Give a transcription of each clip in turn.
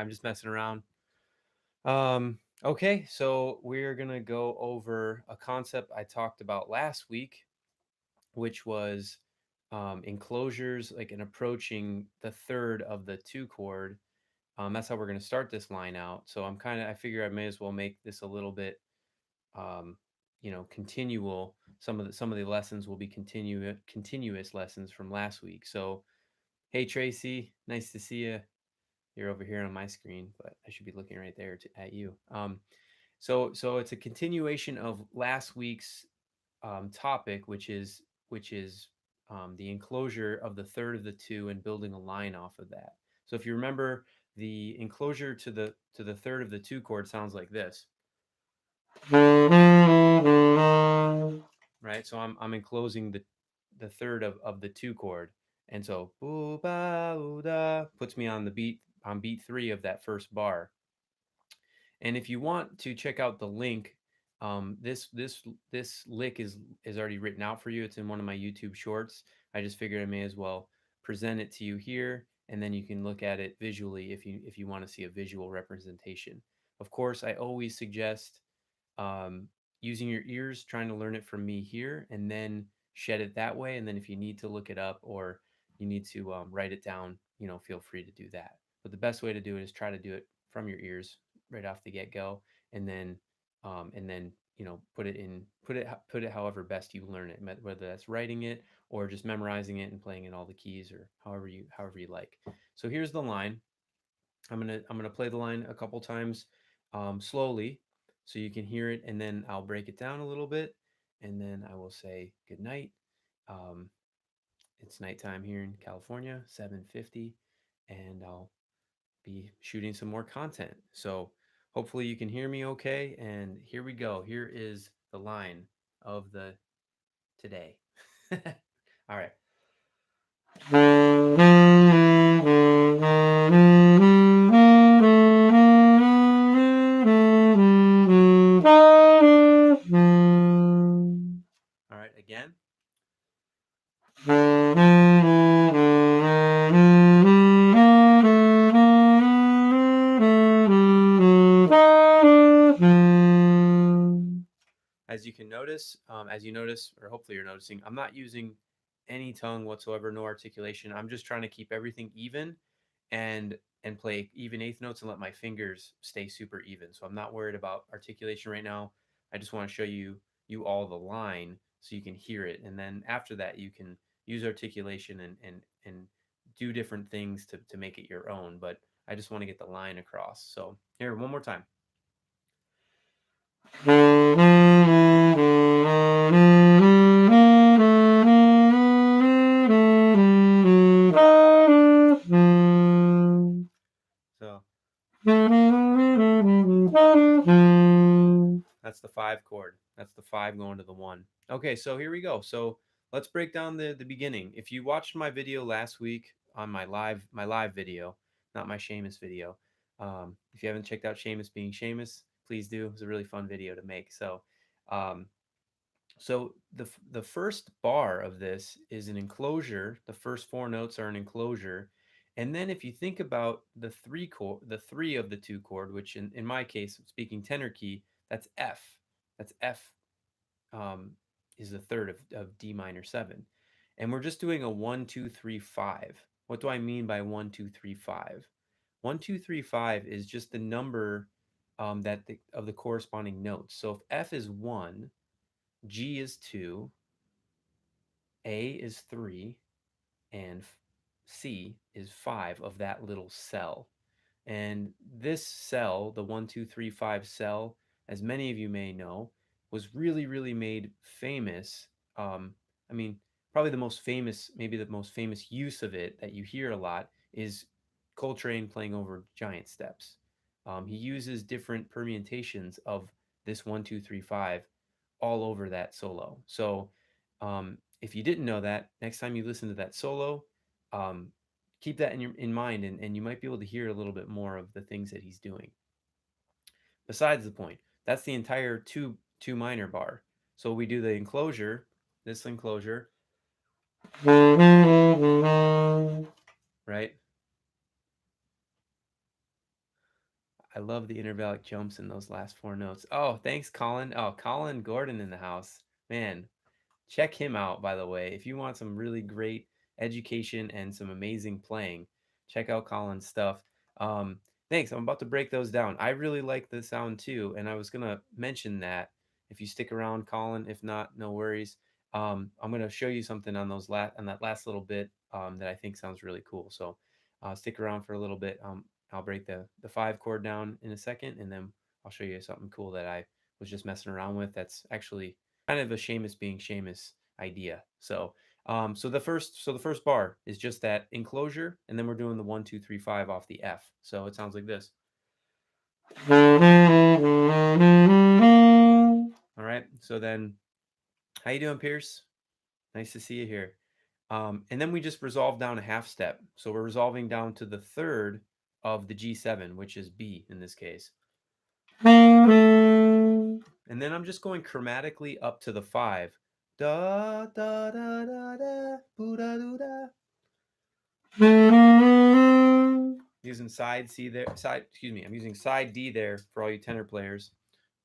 I'm just messing around. Okay, so we're gonna go over a concept I talked about last week, which was enclosures, like an approaching the third of the two chord. That's how we're gonna start this line out. So I figure I may as well make this a little bit, um, continual. Some of the lessons will be continuous lessons from last week. So, hey Tracy, nice to see you. You're over here on my screen, but I should be looking right there at you. So it's a continuation of last week's topic, which is the enclosure of the third of the two and building a line off of that. So if you remember, the enclosure to the third of the two chord sounds like this, right? So I'm enclosing the third of the two chord, and so boo ba oo da puts me on beat three of that first bar. And if you want to check out the link, this lick is already written out for you. It's in one of my YouTube shorts. I just figured I may as well present it to you here, and then you can look at it visually if you want to see a visual representation. Of course, I always suggest um, using your ears, trying to learn it from me here, and then shed it that way. And then if you need to look it up or you need to write it down, feel free to do that. But the best way to do it is try to do it from your ears right off the get go, and then put it however best you learn it, whether that's writing it or just memorizing it and playing in all the keys or however you like. So here's the line. I'm gonna play the line a couple times slowly so you can hear it, and then I'll break it down a little bit, and then I will say good night. Um, it's nighttime here in California, 7:50, and I'll be shooting some more content. So hopefully you can hear me okay. And here we go. Here is the line of the today. All right. All right, again. As you notice, or hopefully you're noticing, I'm not using any tongue whatsoever, no articulation. I'm just trying to keep everything even and and play even eighth notes and let my fingers stay super even. So I'm not worried about articulation right now. I just want to show you all the line so you can hear it. And then after that you can use articulation and do different things to make it your own. But I just want to get the line across. So here, one more time. So that's the five chord. That's the five going to the one. Okay, so here we go. So let's break down the beginning. If you watched my video last week on my live video, not my Seamus video. If you haven't checked out Seamus being Seamus, please do. It was a really fun video to make. Um, so the first bar of this is an enclosure. The first four notes are an enclosure. And then if you think about the three of the two chord, which in my case, speaking tenor key, that's F. That's F um, is the third of D minor 7. And we're just doing a 1, 2, 3, 5. What do I mean by 1, 2, 3, 5? 1, 2, 3, 5 is just the number of the corresponding notes. So if F is 1, G is 2, A is 3, and C is 5 of that little cell. And this cell, the 1, 2, 3, 5 cell, as many of you may know, was really, really made famous. I mean, probably maybe the most famous use of it that you hear a lot is Coltrane playing over giant steps. He uses different permutations of this 1, 2, 3, 5 all over that solo. So if you didn't know that, next time you listen to that solo, um, keep that in mind, and you might be able to hear a little bit more of the things that he's doing. Besides the point, that's the entire two minor bar. So we do the enclosure, this enclosure, right? I love the intervallic jumps in those last four notes. Oh, thanks, Colin. Oh, Colin Gordon in the house. Man, check him out, by the way. If you want some really great education and some amazing playing, check out Colin's stuff. Um, Thanks. I'm about to break those down. I really like the sound too, and I was gonna mention that if you stick around, Colin. If not, no worries. I'm gonna show you something on that last little bit that I think sounds really cool. So stick around for a little bit. I'll break the five chord down in a second, and then I'll show you something cool that I was just messing around with. That's actually kind of a Seamus being Seamus idea. So the first bar is just that enclosure, and then we're doing the 1 2 3 5 off the F. So it sounds like this. All right. So then, how you doing, Pierce? Nice to see you here. And then we just resolve down a half step. So we're resolving down to the third of the G7, which is B in this case. And then I'm just going chromatically up to the 5. Da da da da da da da. Using side C there, I'm using side D there for all you tenor players.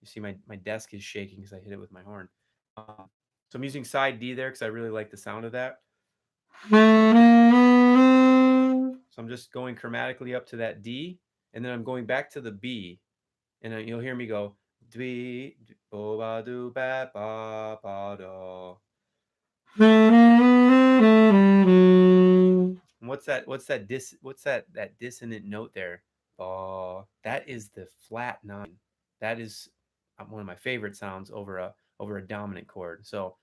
You see my desk is shaking because I hit it with my horn. So I'm using side D there because I really like the sound of that. So I'm just going chromatically up to that D, and then I'm going back to the B, and then you'll hear me go dee bo ba do ba ba ba do. What's that? What's that dissonant note there? Ba. That is the flat 9. That is one of my favorite sounds over a dominant chord. So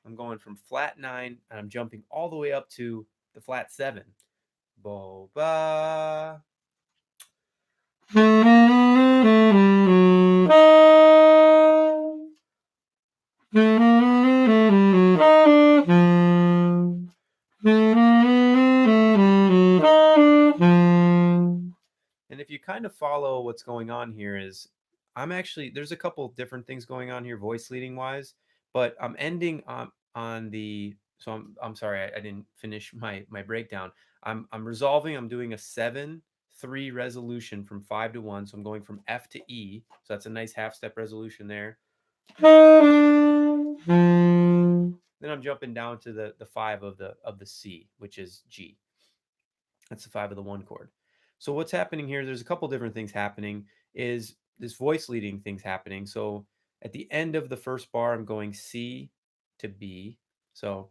I'm going from flat 9 and I'm jumping all the way up to the flat 7. Bo ba. And if you kind of follow what's going on here is there's a couple different things going on here voice leading wise, but I'm ending on the so I'm sorry I didn't finish my breakdown. I'm resolving, I'm doing a 7 3 resolution from 5 to 1, so I'm going from F to E. So that's a nice half step resolution there. Then I'm jumping down to the 5 of the C, which is G. That's the 5 of the 1 chord. So what's happening here, there's a couple different things happening, is this voice leading things happening. So at the end of the first bar, I'm going C to B. So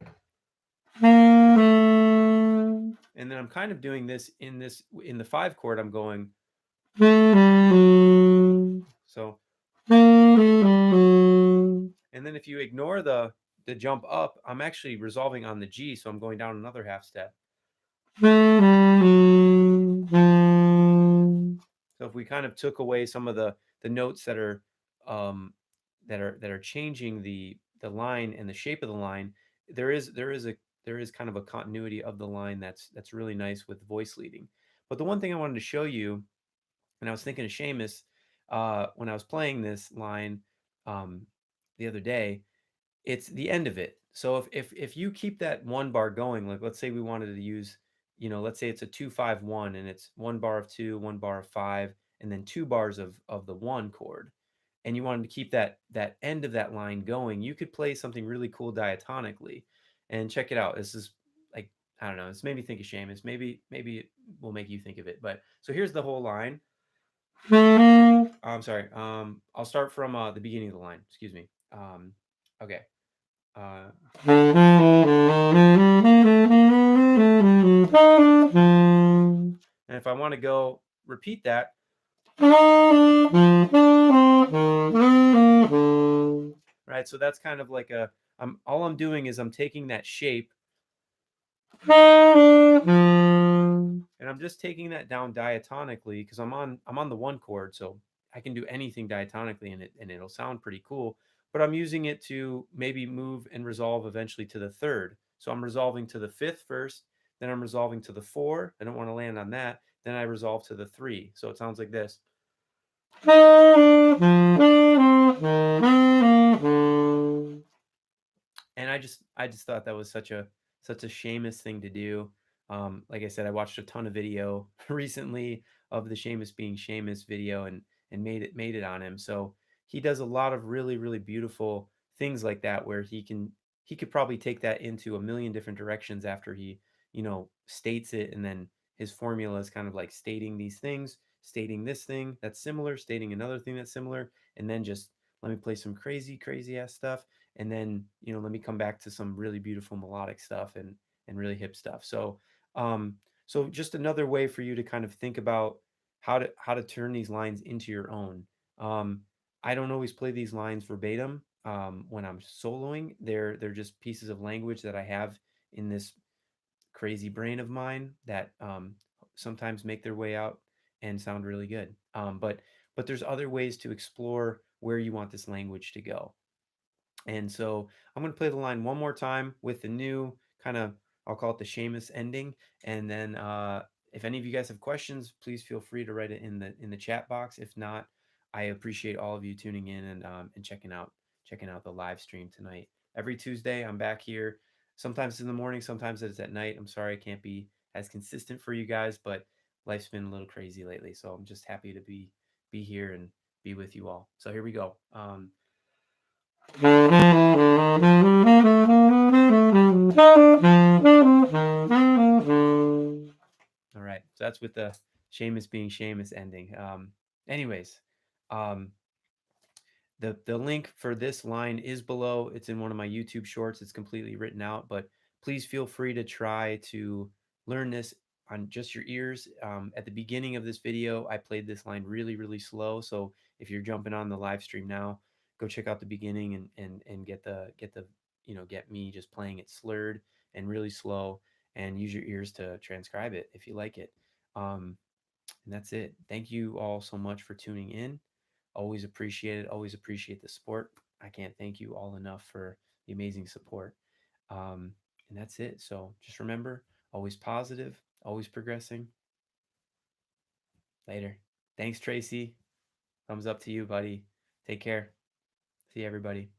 and then I'm kind of doing this in the 5 chord, I'm going so and then if you ignore the jump up, I'm actually resolving on the G, so I'm going down another half step. So if we kind of took away some of the notes that are changing the line and the shape of the line, there is kind of a continuity of the line that's really nice with voice leading. But the one thing I wanted to show you, and I was thinking of Seamus when I was playing this line the other day, it's the end of it. So if you keep that one bar going, like let's say we wanted to use, let's say it's a 2 5 1 and it's 1 bar of 2, 1 bar of 5, and then 2 bars of the 1 chord, and you wanted to keep that end of that line going, you could play something really cool diatonically. And check it out. This is like, I don't know, it's made me think of Seamus. Maybe it will make you think of it. But so here's the whole line. I'm sorry. I'll start from the beginning of the line. Excuse me. Okay. And if I want to go repeat that, right? So that's kind of like all I'm doing is I'm taking that shape and I'm just taking that down diatonically because I'm on the 1 chord, so I can do anything diatonically and it'll sound pretty cool. But I'm using it to maybe move and resolve eventually to the 3rd. So I'm resolving to the 5th first, then I'm resolving to the 4. I don't want to land on that. Then I resolve to the 3. So it sounds like this. And I just thought that was such a Seamus thing to do. Like I said, I watched a ton of video recently of the Seamus being Seamus video, and made it on him. So he does a lot of really beautiful things like that, where he could probably take that into a million different directions after he, states it. And then his formula is kind of like stating these things, stating this thing that's similar, stating another thing that's similar, and then just let me play some crazy ass stuff, and then let me come back to some really beautiful melodic stuff, and really hip stuff. Um so just another way for you to kind of think about how to turn these lines into your own. um I don't always play these lines verbatim when I'm soloing. They're just pieces of language that I have in this crazy brain of mine that sometimes make their way out and sound really good. But there's other ways to explore where you want this language to go. And so I'm going to play the line one more time with the new kind of, I'll call it the Seamus ending. And then if any of you guys have questions, please feel free to write it in the chat box. If not, I appreciate all of you tuning in and checking out the live stream tonight. Every Tuesday, I'm back here. Sometimes in the morning, sometimes it's at night. I'm sorry I can't be as consistent for you guys, but life's been a little crazy lately. So I'm just happy to be here and be with you all. So here we go. All right. So that's with the Seamus being Seamus ending. Anyways, um, the link for this line is below. It's in one of my YouTube shorts. It's completely written out, but please feel free to try to learn this on just your ears. At the beginning of this video, I played this line really slow. So if you're jumping on the live stream now, go check out the beginning and get the get me just playing it slurred and really slow, and use your ears to transcribe it if you like it. Um, and that's it. Thank you all so much for tuning in. Always appreciate it. Always appreciate the support. I can't thank you all enough for the amazing support. Um, and that's it. So just remember, always positive, always progressing. Later. Thanks, Tracy. Thumbs up to you, buddy. Take care. See everybody.